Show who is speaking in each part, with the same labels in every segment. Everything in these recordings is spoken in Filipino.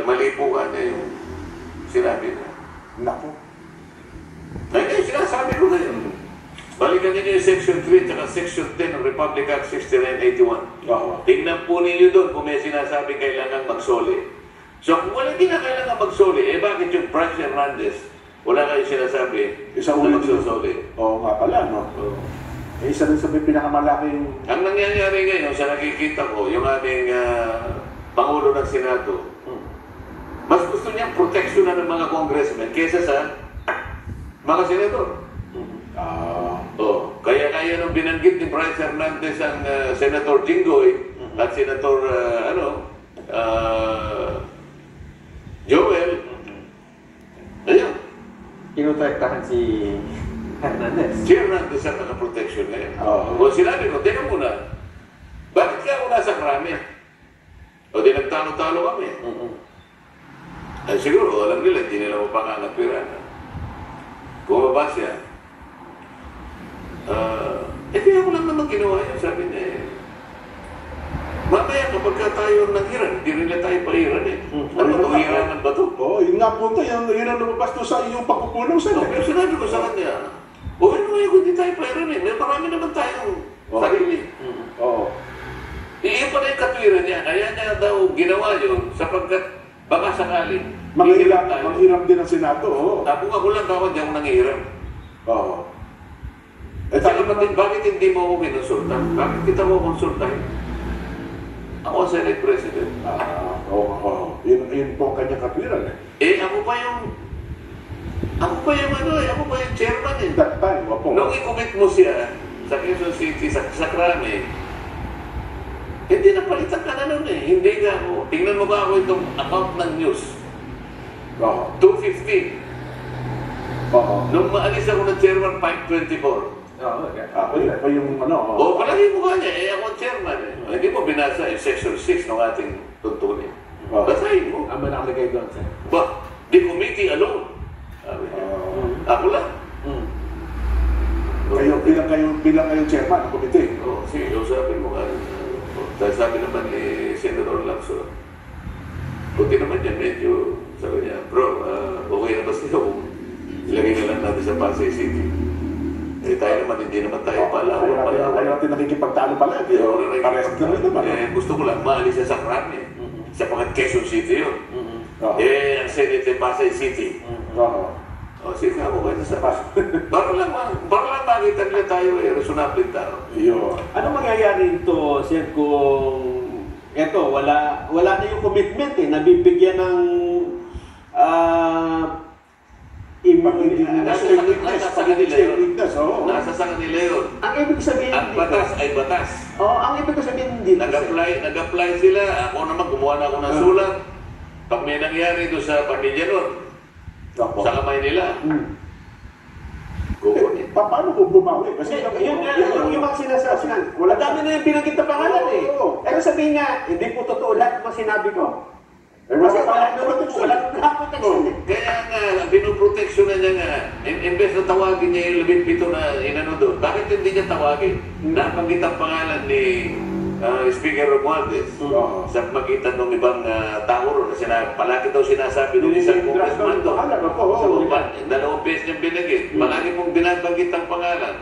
Speaker 1: mali po niya yung sinabi na.
Speaker 2: Naku.
Speaker 1: Ay, sinasabi ko ngayon. Balikan niyo yung Section 3 at Section 10 ng Republic Act 6981. Tingnan po ninyo doon kung may sinasabi kailangan magsoli. So kung wala din na kailangan magsoli, bakit yung Bryce Hernandez, wala kayong sinasabi na magsusoli?
Speaker 2: Oo nga pala, no? Isa rin sa may pinakamalaking...
Speaker 1: Ang nangyayari ngayon, sa nakikita ko, yung aming Pangulo ng Senado, mas gusto niyang proteksyonan ng mga congressmen kaysa sa mga senador. Kaya nung binanggit ni Bryce Hernandez ang Senator Jinggoy at Senator Joel, ayun.
Speaker 3: Tinutracktahan si Hernandez.
Speaker 1: Si Hernandez ang naka-protection ngayon. O sinabi ko, teka muna, bakit ka ako nasa krami? O di nagtalo-talo kami. Ay siguro, alam nila, hindi nila mapangangatwiran. Bumaba siya. Kaya ako lang naman ginawa yun. Sabi niya, mamaya kapag tayo nanghiran, hindi rin na tayo pahiran eh. Ano ba itong hiranan ba ito?
Speaker 2: Oo, yun nga po ito. Yung hiran lumabas to sa iyong pagpupunaw sa
Speaker 1: pero sinabi ko sa kanya, ano ngayon kung hindi tayo pahiran eh. May marami naman tayong sarili. Iyon pa na yung katwiran niya. Kaya niya daw ginawa yun sapagkat baka sakaling
Speaker 2: manghiram din ang Senado.
Speaker 1: Kung ako lang kawad, di ako nanghiram. Bakit hindi mo ako kinonsultan? Bakit kita mo konsultahin? Ako ang Senate President.
Speaker 2: Yun po ang kanyang katwiran eh.
Speaker 1: Ako pa yung chairman eh.
Speaker 2: That time, wapo.
Speaker 1: Nung i-commit mo siya sa Quezon City, sa Krame, hindi napalitan ka na nun eh. Hindi nga ako. Tingnan mo ba ako itong account ng news? 250. Nung maalis ako ng chairman, 524.
Speaker 2: Yun pa yung ano.
Speaker 1: Palagi mo ka niya, ako ang chairman eh. Hindi mo binasa yung Section 6 ng ating tuntunin. Basahin mo.
Speaker 3: Ang nakalagay doon, sir.
Speaker 1: The committee alone. Ako lang.
Speaker 2: Bilang kayo chairman ng committee.
Speaker 1: Sige, sabi mo nga. Dahil sabi naman ni Senator Lacson, buti naman yan, medyo, sabi niya, bro, okay na ba sila kung ilagay na lang natin sa Pasay City? Tayo naman, hindi naman tayo pala.
Speaker 2: Kaya natin nakikipagtalo pala. Pares na naman.
Speaker 1: Gusto ko lang, maalis siya sa Krami. Sa pangat Quezon City yun. Ang Senate Pasay City. Sige ako kayo sa Pasay. Para lang makita nila tayo reasonable tao.
Speaker 3: Ano mangyayari ito, sir, kung wala na yung commitment eh, nabibigyan ng
Speaker 1: nasa sa kanila yun.
Speaker 3: Ang ibig sabihin
Speaker 1: ang batas ay batas.
Speaker 3: Ang ibig sabihin dito.
Speaker 1: Nag-apply sila. Ako naman, gumawa na ako ng sulat. Pag may nangyari doon sa pamilya nun, sa kamay nila.
Speaker 2: Paano kung bumawi? Kasi
Speaker 3: yung mga sinasabi na, wala dami na yung pinagkit na pangalan eh. Pero sabihin nga, hindi po totoo lahat ng sinabi ko. Kasi wala protection eh.
Speaker 1: Kaya nga, pinoproteksyon na niya nga. Imbes na tawagin niya yung 17 na inano doon, bakit hindi niya tawagin? Napanggit ang pangalan ni Speaker Romualdez sa magitan ng ibang tao ron na palagi daw sinasabi ng isang congressman doon. Dalawang beses niyang binagit. Palagi mong binabanggit ang pangalan.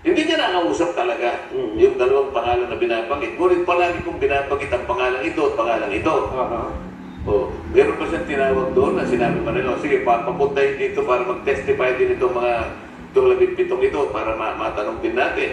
Speaker 1: Hindi niya nakausap talaga yung dalawang pangalan na binabanggit. Ngunit palagi kong binabanggit ang pangalan ito at pangalan ito. Meron pa siyang tinawag doon na sinabi pa nila, sige, papuntahin dito para mag-testify din itong mga 17 ito para matanong din natin.